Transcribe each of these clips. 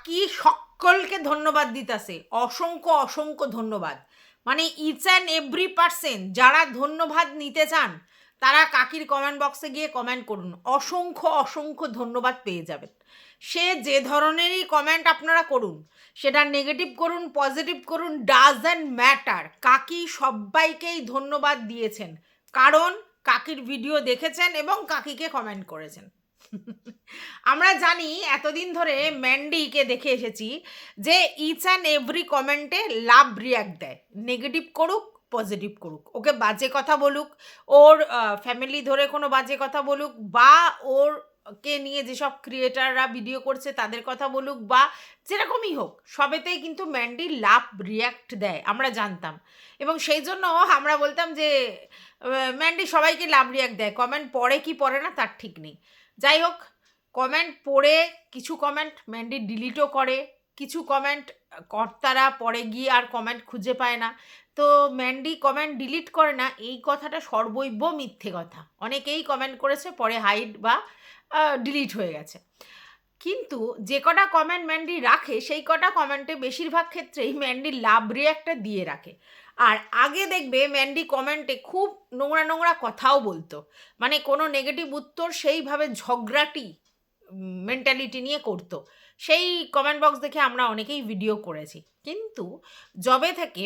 কাকি সকলকে ধন্যবাদ দিতেছে, অসংখ্য অসংখ্য ধন্যবাদ। মানে ইচ অ্যান্ড এভরি পার্সন যারা ধন্যবাদ নিতে চান তারা কাকির কমেন্ট বক্সে গিয়ে কমেন্ট করুন, অসংখ্য অসংখ্য ধন্যবাদ পেয়ে যাবেন। সে যে ধরনেরই কমেন্ট আপনারা করুন, সেটা নেগেটিভ করুন পজিটিভ করুন, ডাজন্ট ম্যাটার, কাকি সবাইকেই ধন্যবাদ দিয়েছেন, কারণ কাকির ভিডিও দেখেছেন এবং কাকিকে কমেন্ট করেছেন। আমরা জানি এতদিন ধরে ম্যান্ডিকে দেখে এসেছি যে ইচ অ্যান্ড এভরি কমেন্টে লাভ রিয়াক্ট দেয়, নেগেটিভ করুক পজিটিভ করুক, ওকে বাজে কথা বলুক, ওর ফ্যামিলি ধরে কোনো বাজে কথা বলুক, বা ওর কে নিয়ে যেসব ক্রিয়েটাররা ভিডিও করছে তাদের কথা বলুক, বা যেরকমই হোক, সবেতেই কিন্তু ম্যান্ডি লাভ রিয়াক্ট দেয়, আমরা জানতাম। এবং সেই জন্য আমরা বলতাম যে ম্যান্ডি সবাইকে লাভ রিয়াক্ট দেয়, কমেন্ট পড়ে কি পড়ে না তার ঠিক নেই। যাই হোক, কমেন্ট পড়ে কিছু কমেন্ট ম্যান্ডি ডিলিটও করে, কিছু কমেন্ট কর্তারা পরে গিয়ে আর কমেন্ট খুঁজে পায় না। তো ম্যান্ডি কমেন্ট ডিলিট করে না এই কথাটা সর্বৈব মিথ্যে কথা, অনেকেই কমেন্ট করেছে পরে হাইড বা ডিলিট হয়ে গেছে। কিন্তু যে কটা কমেন্ট ম্যান্ডি রাখে সেই কটা কমেন্টে বেশিরভাগ ক্ষেত্রেই ম্যান্ডি লাভ রিয়াক্টটা দিয়ে রাখে। আর আগে দেখবে ম্যান্ডি কমেন্টে খুব নোংরা নোংরা কথাও বলতো, মানে কোনো নেগেটিভ উত্তর সেইভাবে ঝগড়াটি মেন্টালিটি নিয়ে করতো। সেই কমেন্ট বক্স দেখে আমরা অনেকেই ভিডিও করেছি। কিন্তু যবে থেকে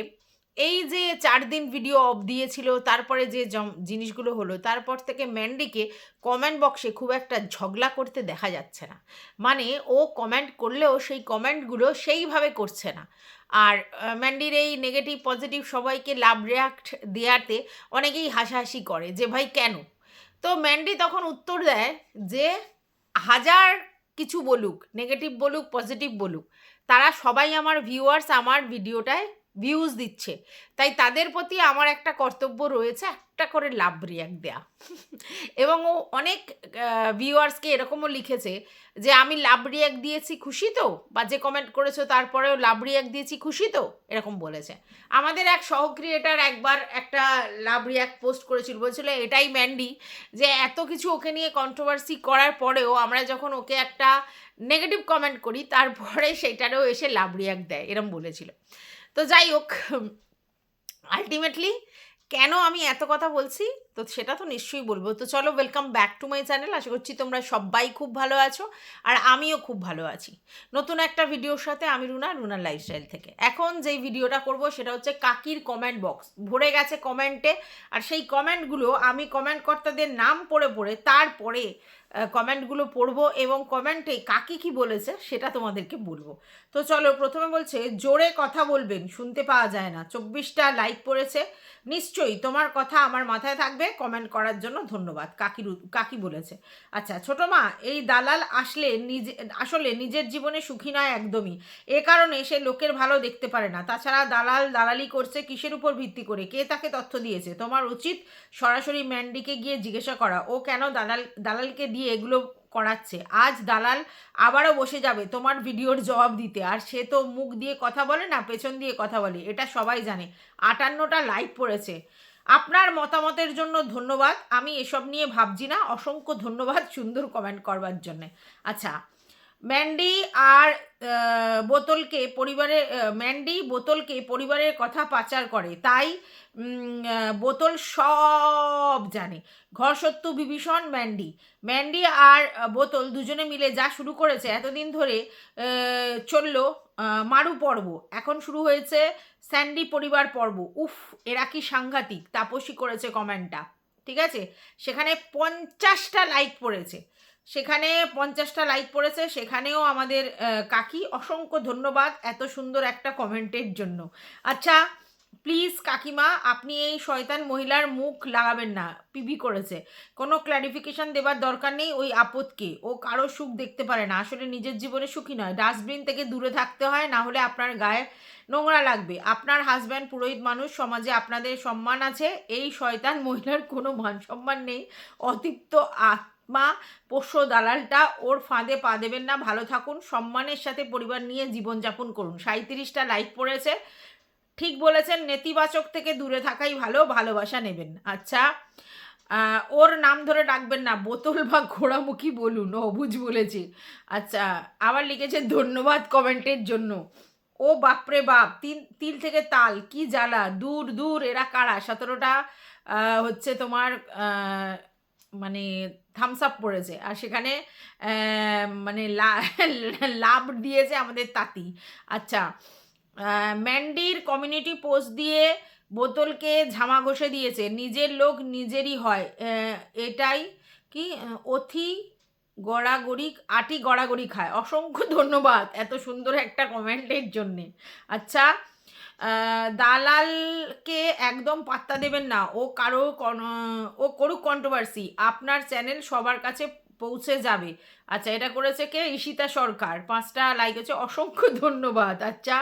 এই যে 4 দিন ভিডিও অফ দিয়েছিল, তারপরে যে জিনিসগুলো হলো, তারপর থেকে ম্যান্ডিকে কমেন্ট বক্সে খুব একটা ঝগড়া করতে দেখা যাচ্ছে না। মানে ও কমেন্ট করলেও সেই কমেন্টগুলো সেইভাবে করছে না। আর ম্যান্ডির এই নেগেটিভ পজিটিভ সবাইকে লাভ রিয়াক্ট দেওয়াতে অনেকেই হাসাহাসি করে যে ভাই কেন। তো ম্যান্ডি তখন উত্তর দেয় যে হাজার কিছু বলুক, নেগেটিভ বলুক পজিটিভ বলুক, তারা সবাই আমার ভিউয়ার্স, আমার ভিডিওটায় ভিউজ দিচ্ছে, তাই তাদের প্রতি আমার একটা কর্তব্য রয়েছে একটা করে লাভ রিয়াক্ট দেয়া। এবং ও অনেক ভিউয়ার্সকে এরকমও লিখেছে যে আমি লাভ রিয়াক্ট দিয়েছি খুশি তো, বা যে কমেন্ট করেছো তারপরেও লাভ রিয়াক্ট দিয়েছি খুশি তো, এরকম বলেছে। আমাদের এক সহ ক্রিয়েটার একবার একটা লাভ রিয়াক্ট পোস্ট করেছিল, বলছিল এটাই ম্যান্ডি, যে এত কিছু ওকে নিয়ে কন্ট্রোভার্সি করার পরেও আমরা যখন ওকে একটা নেগেটিভ কমেন্ট করি তারপরে সেটারও এসে লাভ রিয়াক্ট দেয়, এরম বলেছিল। তো যাই হোক, আলটিমেটলি কেন আমি এত কথা বলছি তো সেটা তো নিশ্চয়ই বলবো। তো চলো, welcome back to my channel. আশা করছি তোমরা সবাই খুব ভালো আছো, আর আমিও খুব ভালো আছি। নতুন একটা ভিডিওর সাথে আমি রুনার লাইফস্টাইল থেকে। এখন যেই ভিডিওটা করব সেটা হচ্ছে কাকির কমেন্ট বক্স ভরে গেছে কমেন্টে, আর সেই কমেন্টগুলো আমি কমেন্ট কর্তাদের নাম পড়ে পড়ে তারপরে কমেন্টগুলো পড়বো এবং কমেন্টে কাকি কি বলেছে সেটা তোমাদেরকে বলবো। তো চলো, প্রথমে বলছে জোরে কথা বলবেন, শুনতে পাওয়া যায় না। 24টা লাইক পড়েছে, নিশ্চয়ই তোমার কথা আমার মাথায় থাকবে, কমেন্ট করার জন্য ধন্যবাদ। কাকি বলেছে। আচ্ছা, ছোট মা, এই দালাল আসলে নিজের জীবনে সুখী নয় একদমই, এ কারণে সে লোকের ভালো দেখতে পারে না। তাছাড়া দালালি করছে কিসের উপর ভিত্তি করে, কে তাকে তথ্য দিয়েছে? তোমার উচিত সরাসরি ম্যান্ডিকে গিয়ে জিজ্ঞাসা করা, ও কেন দালালকে দিয়ে এগুলো করাচ্ছে। আজ দালাল আবারও বসে যাবে তোমার ভিডিওর জবাব দিতে, আর সে তো মুখ দিয়ে কথা বলে না, পেছন দিয়ে কথা বলে, এটা সবাই জানে। 58টা লাইক পড়েছে। আপনার মতামতের জন্য ধন্যবাদ, আমি এসব নিয়ে ভাবছি না। অসংখ্য ধন্যবাদ সুন্দর কমেন্ট করবার জন্যে। আচ্ছা, ম্যান্ডি আর ম্যান্ডি বোতলকে পরিবারের কথা পাচার করে, তাই বোতল সব জানে। ঘর সত্য বিভীষণ ম্যান্ডি আর বোতল দুজনে মিলে যা শুরু করেছে এতদিন ধরে চললো মারু পর্ব, এখন শুরু হয়েছে স্যান্ডি পরিবার পর্ব। উফ, এরা কি সাংঘাতিক। তাপসী করেছে কমেন্টটা, ঠিক আছে। সেখানে 50টা লাইক পড়েছে, সেখানেও আমাদের কাকি, অসংখ্য ধন্যবাদ এত সুন্দর একটা কমেন্টের জন্য। আচ্ছা, প্লিজ কাকিমা, আপনি এই শয়তান মহিলার মুখ লাগাবেন না। পিবি করেছে, কোনো ক্ল্যারিফিকেশন দেবার দরকার নেই ওই আপদকে, ও কারো সুখ দেখতে পারে না, আসলে নিজের জীবনে সুখী নয়। ডাস্টবিন থেকে দূরে থাকতে হয়, না হলে আপনার গায়ে নোংরা লাগবে। আপনার হাজব্যান্ড পুরোহিত মানুষ, সমাজে আপনাদের সম্মান আছে, এই শয়তান মহিলার কোনো মান সম্মান নেই। অতিপ্ত মা পোষ্য দালালটা, ওর ফাঁদে পা দেবেন না। ভালো থাকুন, সম্মানের সাথে পরিবার নিয়ে জীবনযাপন করুন। 37টা লাইক পড়েছে, ঠিক বলেছেন, নেতিবাচক থেকে দূরে থাকাই ভালো, ভালোবাসা নেবেন। আচ্ছা, ওর নাম ধরে ডাকবেন না, বোতল বা ঘোড়ামুখী বলুন, অবুঝ বলেছে। আচ্ছা, আবার লিখেছে ধন্যবাদ কমেন্টের জন্য। ও বাপরে বাপ, তিল থেকে তাল, কি জ্বালা, দূর দূর এরা কারা, 17টা হচ্ছে তোমার মানে থামস আপ পড়েছে, আর সেখানে মানে লাভ দিয়েছে আমাদের তাঁতি। আচ্ছা, ম্যান্ডির কমিউনিটি পোস্ট দিয়ে বোতলকে ঝামা ঘষে দিয়েছে, নিজের লোক নিজেরই হয়, এটাই কি অথি গড়াগড়ি আটি গড়াগড়ি খায়। অসংখ্য ধন্যবাদ এত সুন্দর একটা কমেন্টের জন্যে। আচ্ছা, দালালকে একদম পাত্তা দেবেন না, ও করুক কন্ট্রোভার্সি, আপনার চ্যানেল সবার কাছে পৌঁছে যাবে। আচ্ছা, এটা করেছে কে? ঈশিতা সরকার, 5টা লাইক হচ্ছে, অসংখ্য ধন্যবাদ। আচ্ছা,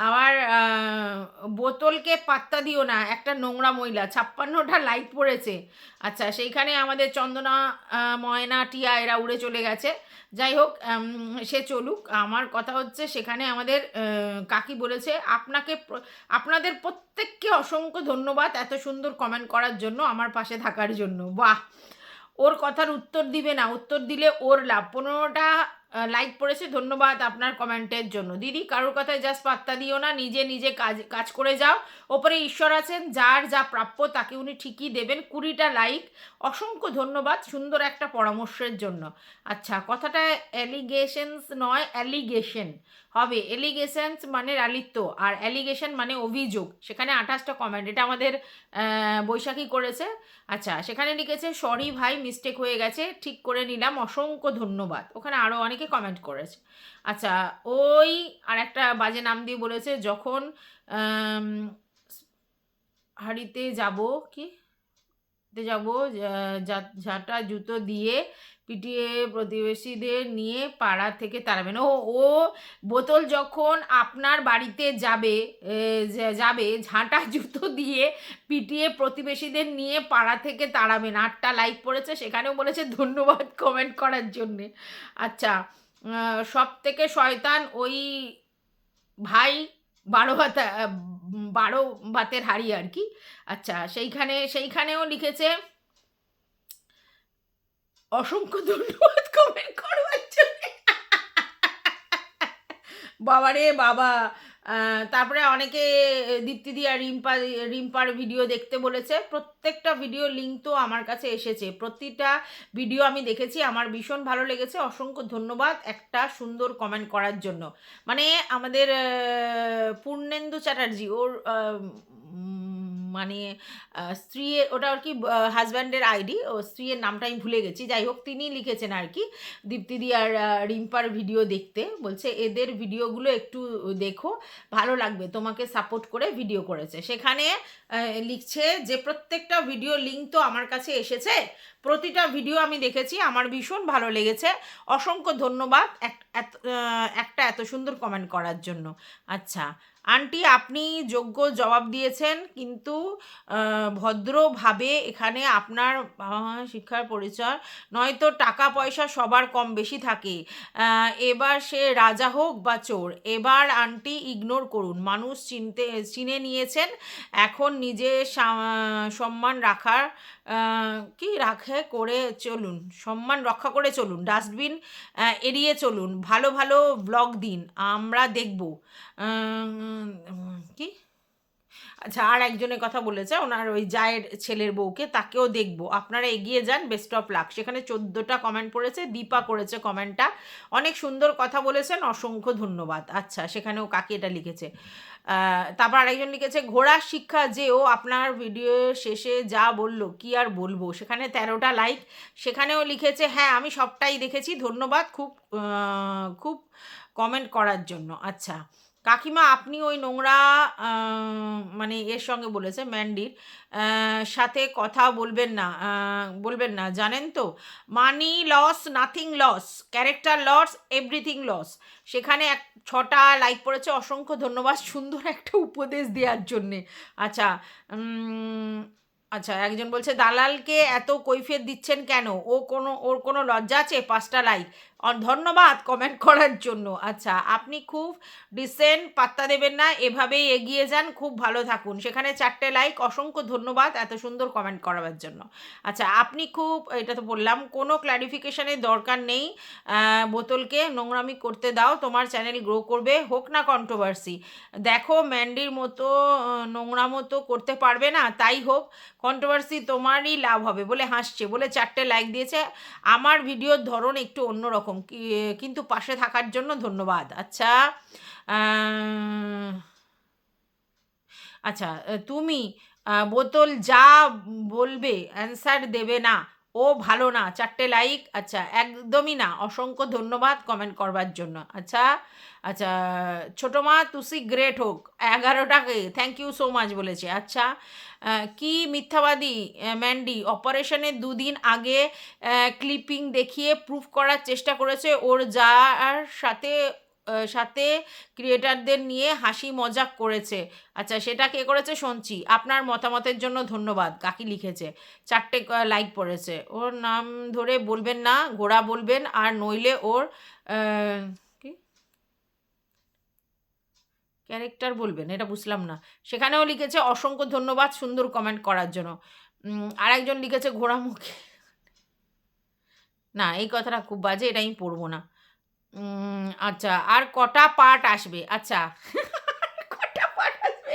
আমার বোতলকে পাত্তা দিও না, একটা নোংরা মহিলা, 56টা লাইক পড়েছে। আচ্ছা, সেইখানে আমাদের চন্দনা, ময়না, টিয়া এরা উড়ে চলে গেছে। যাই হোক, সে চলুক। আমার কথা হচ্ছে সেখানে আমাদের কাকি বলেছে আপনাদের প্রত্যেককে অসংখ্য ধন্যবাদ এত সুন্দর কমেন্ট করার জন্য, আমার পাশে থাকার জন্য। বাহ! ওর কথার উত্তর দিবে না, উত্তর দিলে ওর লাভ। 15টা লাইক পড়েছে, ধন্যবাদ আপনার কমেন্টের জন্য। দিদি, কারোর কথায় জাস্ট পাত্তা দিও না, নিজে নিজে কাজ করে যাও, ওপরে ঈশ্বর আছেন, যার যা প্রাপ্য তাকে উনি ঠিকই দেবেন। 20টা লাইক, অসংখ্য ধন্যবাদ সুন্দর একটা পরামর্শের জন্য। আচ্ছা, কথাটা অ্যালিগেশনস নয়, অ্যালিগেশন হবে। এলিগেশনস মানে লালিত্য, আর অ্যালিগেশন মানে অভিযোগ। সেখানে 28টা কমেন্ট, এটা আমাদের বৈশাখী করেছে। আচ্ছা, সেখানে লিখেছে সরি ভাই, মিস্টেক হয়ে গেছে, ঠিক করে নিলাম, অসংখ্য ধন্যবাদ। ওখানে আরও অনেকে কমেন্ট করেছে। আচ্ছা, ওই আর একটা বাজে নাম দিয়ে বলেছে, যখন আম, হাঁড়িতে যাব কি যাব, ঝাঁটা জুতো দিয়ে পিটিয়ে প্রতিবেশীদের নিয়ে পাড়া থেকে তাড়াবেন। ও বোতল যখন আপনার বাড়িতে যাবে, যাবে ঝাঁটা জুতো দিয়ে পিটিয়ে প্রতিবেশীদের নিয়ে পাড়া থেকে তাড়াবেন। 8টা লাইক পড়েছে, সেখানেও বলেছে ধন্যবাদ কমেন্ট করার জন্যে। আচ্ছা, সব থেকে শয়তান ওই ভাই, 12 ভাতের হাড়ি আর কি। আচ্ছা, সেইখানেও লিখেছে অসংখ্য ধন্যবাদ কমেন্ট করবার জন্য। বাবা রে বাবা! তারপরে অনেকে দীপ্তিদি আর রিম্পার ভিডিও দেখতে বলেছে। প্রত্যেকটা ভিডিও লিঙ্ক তো আমার কাছে এসেছে, প্রতিটা ভিডিও আমি দেখেছি, আমার ভীষণ ভালো লেগেছে। অসংখ্য ধন্যবাদ একটা সুন্দর কমেন্ট করার জন্য। মানে আমাদের পূর্ণেন্দু চ্যাটার্জি, ওর মানে স্ত্রীর, ওটা আর কি হাজব্যান্ডের আইডি, ও স্ত্রীর নামটা আমি ভুলে গেছি। যাই হোক, তিনি লিখেছেন আর কি দীপ্তিদি আর রিম্পার ভিডিও দেখতে, বলছে এদের ভিডিওগুলো একটু দেখো, ভালো লাগবে, তোমাকে সাপোর্ট করে ভিডিও করেছে। সেখানে লিখছে যে প্রত্যেকটা ভিডিও লিঙ্ক তো আমার কাছে এসেছে, প্রতিটা ভিডিও আমি দেখেছি, আমার ভীষণ ভালো লেগেছে। অসংখ্য ধন্যবাদ একটা এত সুন্দর কমেন্ট করার জন্য। আচ্ছা, আন্টি আপনি যোগ্য জবাব দিয়েছেন, কিন্তু ভদ্রভাবে এখানে আপনার বাবা মা শিক্ষার পরিচয়, নয়তো টাকা পয়সা সবার কম বেশি থাকে। এবার সে রাজা হোক বা চোর, এবার আন্টি ইগনোর করুন, মানুষ চিনে নিয়েছেন, এখন নিজে সম্মান রাখার সম্মান রক্ষা করে চলুন, ডাস্টবিন এড়িয়ে চলুন, ভালো ভালো ব্লগ দিন, আমরা দেখব। কি আচ্ছা, আর একজনের কথা বলেছে, ওনার ওই জায়ের ছেলের বউকে, তাকেও দেখবো, আপনারা এগিয়ে যান, বেস্ট অফ লাক। সেখানে 14টা কমেন্ট পড়েছে, দীপা করেছে কমেন্টটা, অনেক সুন্দর কথা বলেছেন, অসংখ্য ধন্যবাদ। আচ্ছা, সেখানেও কাকি এটা লিখেছে। তারপর আরেকজন লিখেছে ঘোড়ার শিক্ষা যে ও আপনার ভিডিও শেষে যা বললো কি আর বলবো, সেখানে 13টা লাইক। সেখানেও লিখেছে হ্যাঁ আমি সবটাই দেখেছি, ধন্যবাদ খুব খুব কমেন্ট করার জন্য। আচ্ছা, কাকিমা আপনি ওই নোংরা মানে এর সঙ্গে বলেছে ম্যান্ডির সাথে কথা বলবেন না, জানেন তো, money loss nothing loss, character loss everything loss. সেখানে 6টা লাইক পড়েছে, অসংখ্য ধন্যবাদ সুন্দর একটা উপদেশ দেওয়ার জন্যে। আচ্ছা, আচ্ছা, একজন বলছে দালালকে এত কৈফিয়ত দিচ্ছেন কেন, ওর কোনো লজ্জা আছে? 5টা লাইক, ধন্যবাদ কমেন্ট করার জন্য। আচ্ছা, আপনি খুব ডিসেন্ট, পাত্তা দেবেন না, এভাবেই এগিয়ে যান, খুব ভালো থাকুন। সেখানে 4টে লাইক, অসংখ্য ধন্যবাদ এত সুন্দর কমেন্ট করার জন্য। আচ্ছা, আপনি খুব, এটা তো বললাম, কোনো ক্ল্যারিফিকেশনের দরকার নেই। বোতলকে নোংরামি করতে দাও, তোমার চ্যানেল গ্রো করবে, হোক না কন্ট্রোভার্সি। দেখো ম্যান্ডির মতো নোংরামো তো করতে পারবে না, তাই হোক, কন্ট্রোভার্সি তোমারই লাভ হবে বলে হাসছে, বলে 4টে লাইক দিয়েছে। আমার ভিডিওর ধরন একটু অন্যরকম, কিন্তু পাশে থাকার জন্য ধন্যবাদ। আচ্ছা, আচ্ছা, তুমি বোতল যা বলবে অ্যান্সার দেবে না, ও ভালো না, 4টে লাইক। আচ্ছা, একদমই না, অসংখ্য ধন্যবাদ কমেন্ট করবার জন্য। আচ্ছা, আচ্ছা, ছোটো মা তুসি গ্রেট হোক, 11টাকে থ্যাংক ইউ সো মাচ বলেছে। আচ্ছা, কি মিথ্যাবাদী ম্যান্ডি, অপারেশনের 2 দিন আগে ক্লিপিং দেখিয়ে প্রুফ করার চেষ্টা করেছে ওর যার সাথে সাথে ক্রিয়েটারদের নিয়ে হাসি মজাক করেছে। আচ্ছা, সেটা কে করেছে শুনছি। আপনার মতামতের জন্য ধন্যবাদ, কাকি লিখেছে, 4টে লাইক পড়েছে। ওর নাম ধরে বলবেন না, গোড়া বলবেন, আর নইলে ওর কি ক্যারেক্টার বলবেন, এটা বুঝলাম না। সেখানেও লিখেছে অসংখ্য ধন্যবাদ সুন্দর কমেন্ট করার জন্য। আরেকজন লিখেছে ঘোড়ামুখী, না এই কথাটা খুব বাজে, এটা আমি পড়বো না। আচ্ছা, আর কটা পার্ট আসবে? আচ্ছা, কটা পার্ট আসবে,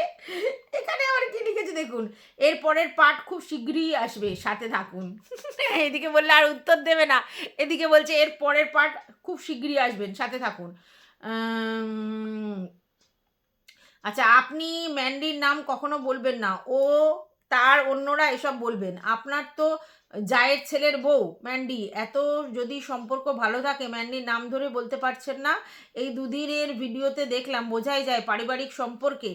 এখানে আবার কি লিখেছে দেখুন, এর পরের পার্ট খুব শীঘ্রই আসবে, সাথে থাকুন। এদিকে বললে আর উত্তর দেবে না, এদিকে বলছে এর পরের পার্ট খুব শীঘ্রই আসবেন, সাথে থাকুন। আচ্ছা, আপনি ম্যান্ডির নাম কখনো বলবেন না, ও তার অন্যরা এসব বলবেন। আপনার তো জায়ের ছেলের বউ ম্যান্ডি, এত যদি সম্পর্ক ভালো থাকে ম্যান্ডির নাম ধরে বলতে পারছেন না। এই 2 দিনের ভিডিওতে দেখলাম, বোঝাই যায় পারিবারিক সম্পর্কে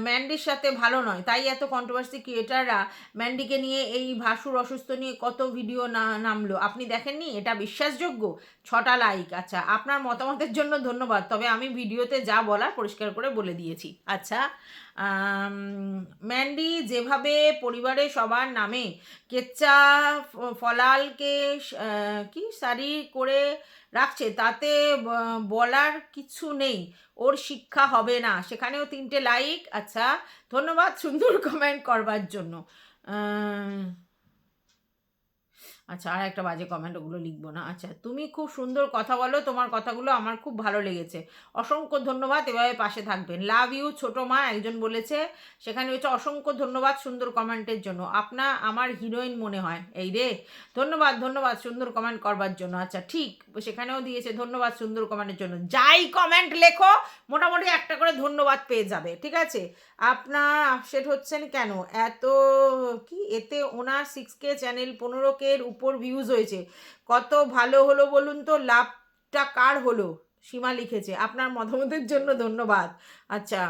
ম্যান্ডির সাথে ভালো নয়, তাই এত কন্ট্রোভার্সি। ক্রিয়েটাররা ম্যান্ডিকে নিয়ে, এই ভাসুর অসুস্থ নিয়ে কত ভিডিও নামলো, আপনি দেখেননি? এটা বিশ্বাসযোগ্য? 6টা লাইক। আচ্ছা, আপনার মতামতের জন্য ধন্যবাদ, তবে আমি ভিডিওতে যা বলার পরিষ্কার করে বলে দিয়েছি। আচ্ছা, ম্যান্ডি যেভাবে পরিবারে সবার নামে কেচ্চা ফলালকে কি সারি করে রাখছে, তাতে বলার কিছু নেই, ওর শিক্ষা হবে না। সেখানেও 3টে লাইক। আচ্ছা, ধন্যবাদ সুন্দর কমেন্ট করবার জন্য। আচ্ছা, আর একটা বাজে কমেন্ট, ওগুলো লিখবো না। আচ্ছা, তুমি খুব সুন্দর কথা বলো, তোমার কথাগুলো আমার খুব ভালো লেগেছে, অসংখ্য ধন্যবাদ, এভাবে পাশে থাকবেন, লাভ ইউ ছোটো মা একজন বলেছে। সেখানে হচ্ছে অসংখ্য ধন্যবাদ সুন্দর কমেন্টের জন্য, আমার হিরোইন মনে হয়, এই রে, ধন্যবাদ ধন্যবাদ সুন্দর কমেন্ট করবার জন্য। আচ্ছা, ঠিক, সেখানেও দিয়েছে ধন্যবাদ সুন্দর কমেন্টের জন্য। যাই কমেন্ট লেখো মোটামুটি একটা করে ধন্যবাদ পেয়ে যাবে, ঠিক আছে? আপনার আপসেট হচ্ছেন কেন? এত কি, এতে ওনার 6K চ্যানেল 15K-র উপর ভিউজ হয়েছে, কত ভালো হলো বলুন তো, লাভটা কার হলো? সীমা লিখেছে। আপনার মতামতের জন্য ধন্যবাদ। আচ্ছা,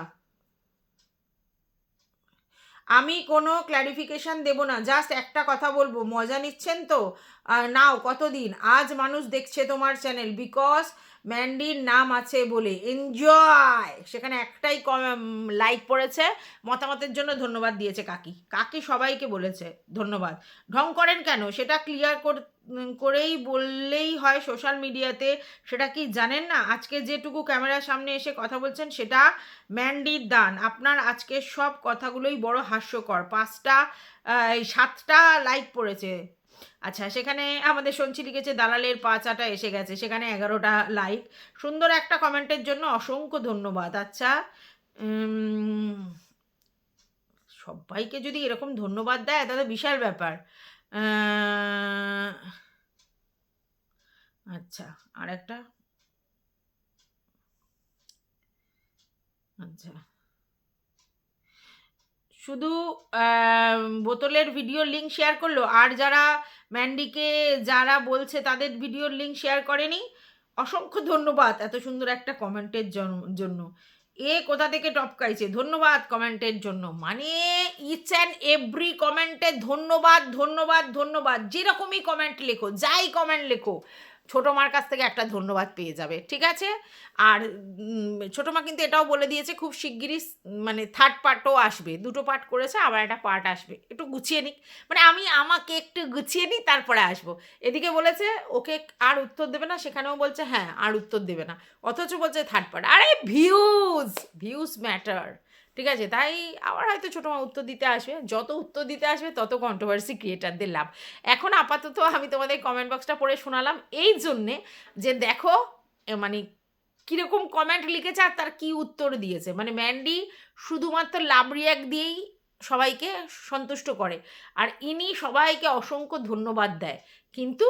আমি কোনো ক্ল্যারিফিকেশান দেব না, জাস্ট একটা কথা বলবো, মজা নিচ্ছেন তো? নাও, কতদিন আজ মানুষ দেখছে তোমার চ্যানেল, বিকজ ম্যান্ডির নাম আছে বলে, এনজয়। সেখানে একটাই লাইক পড়েছে, মতামতের জন্য ধন্যবাদ দিয়েছে কাকি। কাকি সবাইকে বলেছে ধন্যবাদ। ঢং করেন কেন, সেটা ক্লিয়ার করেই বললেই হয় সোশ্যাল মিডিয়াতে, সেটা কি জানেন না? আজকে যেটুকু ক্যামেরার সামনে এসে কথা বলছেন সেটা ম্যান্ডির দান। আপনার আজকের সব কথাগুলোই বড় হাস্যকর। 7টা লাইক পড়েছে। আচ্ছা, সেখানে আমাদের সঞ্চি লিখেছে দালালের পা চাটা এসে গেছে, সেখানে 11টা লাইক। সুন্দর একটা কমেন্টের জন্য অসংখ্য ধন্যবাদ। আচ্ছা, সবাইকে যদি এরকম ধন্যবাদ দেয় তাহলে বিশাল ব্যাপার। আচ্ছা, আর একটা, আচ্ছা, শুধু বোতলের ভিডিওর লিঙ্ক শেয়ার করলো, আর যারা ম্যান্ডিকে যারা বলছে তাদের ভিডিওর লিঙ্ক শেয়ার করেনি। অসংখ্য ধন্যবাদ এত সুন্দর একটা কমেন্টের জন্য। এ কোথা থেকে টপকাইছে, ধন্যবাদ কমেন্টের জন্য, মানে ইচ অ্যান্ড এভরি কমেন্টে ধন্যবাদ ধন্যবাদ ধন্যবাদ। যেরকমই কমেন্ট লেখো, যাই কমেন্ট লেখো, ছোটো মার কাছ থেকে একটা ধন্যবাদ পেয়ে যাবে, ঠিক আছে? আর ছোটো মা কিন্তু এটাও বলে দিয়েছে খুব শিগগিরই মানে থার্ড পার্টও আসবে, 2টো পার্ট করেছে, আবার একটা পার্ট আসবে, একটু গুছিয়ে নিক, মানে আমাকে একটু গুছিয়ে নিই তারপরে আসবো। এদিকে বলেছে ওকে আর উত্তর দেবে না, সেখানেও বলছে হ্যাঁ আর উত্তর দেবে না, অথচ বলছে থার্ড পার্ট। আরে ভিউজ ম্যাটার, ঠিক আছে? তাই আবার হয়তো ছোটো মা উত্তর দিতে আসবে, যত উত্তর দিতে আসবে তত কন্ট্রোভার্সি ক্রিয়েটারদের লাভ। এখন আপাতত আমি তোমাদের কমেন্ট বক্সটা পড়ে শোনালাম এই জন্যে যে দেখো মানে কীরকম কমেন্ট লিখেছে আর তার কী উত্তর দিয়েছে। মানে ম্যান্ডি শুধুমাত্র লাভ রিয়াক্ট দিয়েই সবাইকে সন্তুষ্ট করে, আর ইনি সবাইকে অসংখ্য ধন্যবাদ দেয়। কিন্তু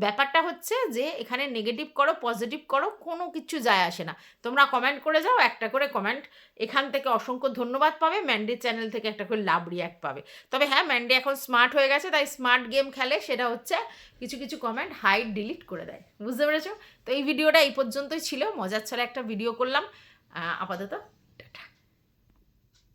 ব্যাপারটা হচ্ছে যে এখানে নেগেটিভ করো পজিটিভ করো কোনো কিছু যায় আসে না, তোমরা কমেন্ট করে যাও, একটা করে কমেন্ট এখান থেকে অসংখ্য ধন্যবাদ পাবে, ম্যান্ডির চ্যানেল থেকে একটা করে লাভ রিয়াক্ট পাবে। তবে হ্যাঁ, ম্যান্ডি এখন স্মার্ট হয়ে গেছে, তাই স্মার্ট গেম খেলে, সেটা হচ্ছে কিছু কিছু কমেন্ট হাইড ডিলিট করে দেয়, বুঝতে পেরেছো? তো এই ভিডিওটা এই পর্যন্তই ছিল, মজার ছলে একটা ভিডিও করলাম। আপাতত টাটা।